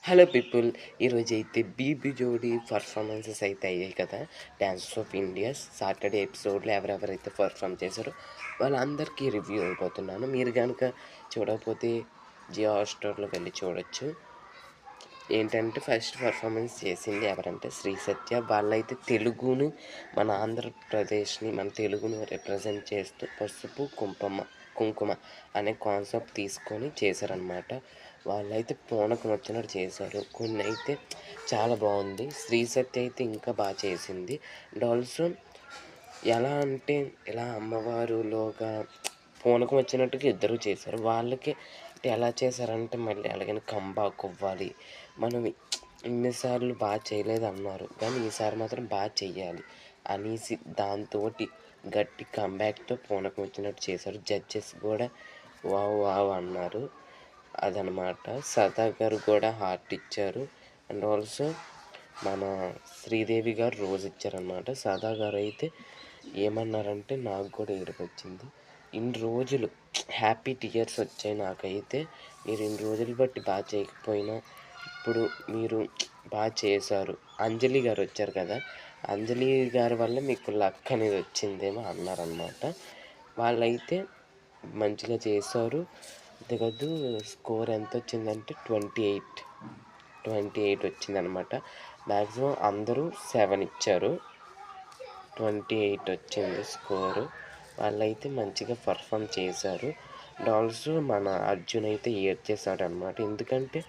Hello people. ఈరోజైతే 'BB జోడీ' performances అయితే అయ్యాయి కదా! 'డాన్స్ ఆఫ్ ఇండియా' సాటర్డే ఎపిసోడ్‌లో ఎవరెవరైతే పర్ఫార్మ్ చేశారో వాళ్ళందరికీ రివ్యూ ఇవ్వబోతున్నాను. మీరు గనుక చూడకపోతే జియో హాట్‌స్టార్‌లో వెళ్లి చూడొచ్చు. ఏంటంటే ఫస్ట్ పర్ఫార్మెన్స్ చేసింది ఎవరంటే 'శ్రీ సత్య'. వాళ్ళైతే తెలుగును, మన ఆంధ్రప్రదేశ్‌ని, మన తెలుగును రిప్రజెంట్ చేస్తూ పసుపు, కుంకుమ అనే కాన్సెప్ట్ తీసుకొని చేశారనమాట. వాళ్ళైతే పూనకం వచ్చినట్టు చేశారు. కొన్నైతే చాలా బాగుంది. 'శ్రీ సత్య' అయితే ఇంకా బాగా చేసింది. అండ్ ఆల్సో ఎలా అంటే ఇలా అమ్మవారులోగా పూనకం వచ్చినట్టుగా ఇద్దరు చేశారు. వాళ్ళకి అంటే ఎలా చేశారంటే మళ్ళీ ఎలాగైనా కంబ్యాక్ ఇవ్వాలి. మనం ఇన్నిసార్లు బాగా చేయలేదన్నారు. కానీ ఈసారి మాత్రం బాగా చెయ్యాలి అనేసి దాంతోటి గట్టి కంబ్యాక్‌తో పూనకం వచ్చినట్టు చేశారు. జడ్జెస్ గూడా వావ్! వావ్! అన్నారు. అదనమాట. సదా గారు కూడా హార్ట్ ఇచ్చారు. అండ్ ఆల్సో మన శ్రీదేవి గారు రోజ్ ఇచ్చారనమాట. సదా గారైతే ఏమన్నారంటే నాకు కూడా ఏడుపొచ్చింది. ఇన్ని రోజులు హ్యాపీ టియర్స్ వచ్చాయి నాకైతే. మీరు ఇన్ని రోజులు బట్టి బాగా చేయకపోయినా ఇప్పుడు మీరు బాగా చేశారు. అంజలి గారు వచ్చారు కదా! అంజలి గారి వల్ల మీకు లక్ అనేది వచ్చిందేమో అన్నారనమాట. వాళ్ళైతే మంచిగా చేశారు. అంతేకాదు స్కోర్ ఎంతొచ్చిందంటే 28 వచ్చిందనమాట. మ్యాక్సిమం అందరూ 7 ఇచ్చారు. 28 వచ్చింది స్కోరు. వాళ్ళైతే మంచిగా పర్ఫామ్ చేశారు. అండ్ ఆల్సో మన అర్జున్ అయితే ఏడ్చేసాడనమాట. ఎందుకంటే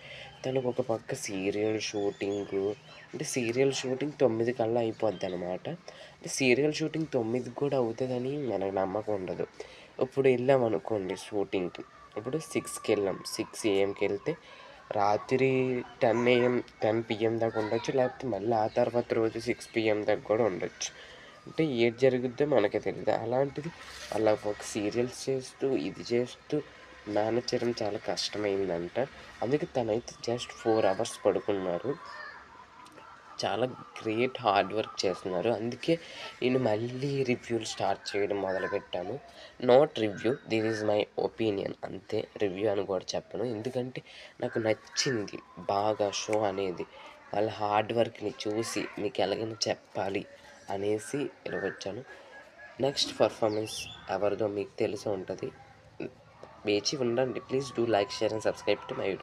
తనకు ఒక పక్క సీరియల్ షూటింగు, అంటే సీరియల్ షూటింగ్ 9 కల్లా అయిపోద్దనమాట. అంటే సీరియల్ షూటింగ్ 9కి కూడా అవుతదని మనకు నమ్మకం ఉండదు. ఇప్పుడు వెళ్ళామనుకోండి షూటింగ్‌కి. ఇప్పుడు 6కి వెళ్ళాం. 6 ఏఎంకి వెళ్తే రాత్రి 10 ఏఎం, 10 పీఎం దాకా ఉండొచ్చు. లేకపోతే మళ్ళీ ఆ తర్వాత రోజు 6 పీఎం దాకా కూడా ఉండొచ్చు. అంటే ఏది జరుగుద్దో మనకే తెలీదు. అలాంటిది వాళ్ళ ఒక సీరియల్స్ చేస్తూ, ఇది చేస్తూ మేనేజ్ చేయడం చాలా కష్టమైందంట. అందుకే తనైతే జస్ట్ 4 అవర్స్ పడుకున్నారు. చాలా గ్రేట్ హార్డ్ వర్క్ చేస్తున్నారు. అందుకే నేను మళ్ళీ రివ్యూలు స్టార్ట్ చేయడం మొదలుపెట్టాను. Not review, this is my opinion అంతే. రివ్యూ అని కూడా చెప్పను. ఎందుకంటే నాకు నచ్చింది బాగా షో అనేది. వాళ్ళ హార్డ్ వర్క్‌ని చూసి మీకు ఎలాగైనా చెప్పాలి అనేసి ఇలాగొచ్చాను. నెక్స్ట్ పర్ఫార్మెన్స్ ఎవరిదో మీకు తెలిసే ఉంటది. వేచి ఉండండి. Please do like, share and subscribe to my YouTube.